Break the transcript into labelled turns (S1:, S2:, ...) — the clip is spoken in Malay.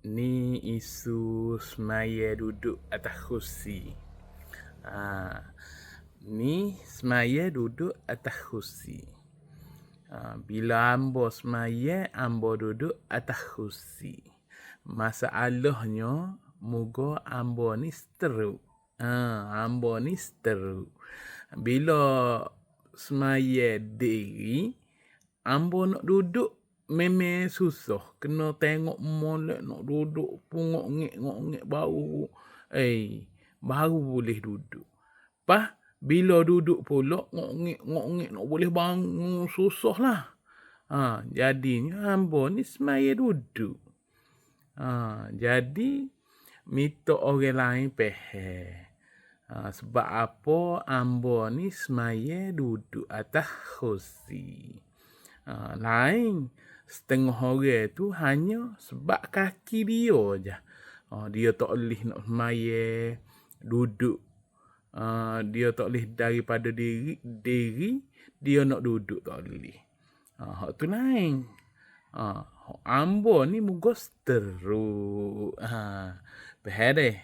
S1: Ni isu semaya duduk atas kerusi. Ni semaya duduk atas kerusi. Bila ambo semaya, ambo duduk atas kerusi. Masalahnya, moga ambo ni seteruk. Ambo ni seteruk. Bila semaya diri, ambo nak duduk memang susah. Kena tengok molek nak duduk pun ngok-ngek baru. Baru boleh duduk. Pas bila duduk pula ngok-ngek nak boleh bangun susah lah. Jadinya ambo ni semaya duduk. Jadi minta orang lain faham. Sebab apa ambo ni semaya duduk atas kerusi. Lain setengah orang tu hanya sebab kaki dia je. Dia tak boleh nak semaya duduk. Dia tak boleh daripada diri dia nak duduk tak boleh. Hak tu lain. Ambo ni moga seteruk. Faham deh.